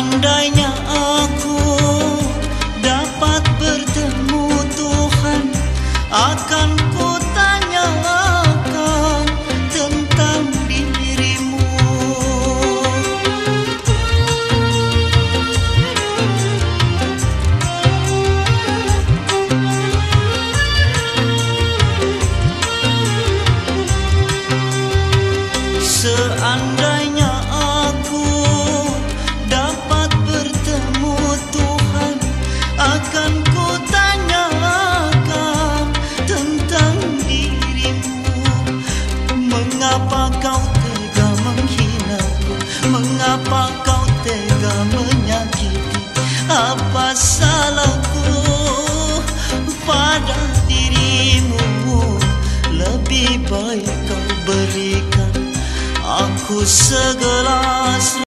Seandainya aku dapat bertemu Tuhan, akan ku tanyakan tentang dirimu. Seandainya aku dapat bertemu Tuhan, akan ku tanyakan tentang dirimu. Mengapa kau tega menghinaku? Mengapa kau tega menyakiti? Apa salahku pada dirimu? Lebih baik kau berikan aku segelas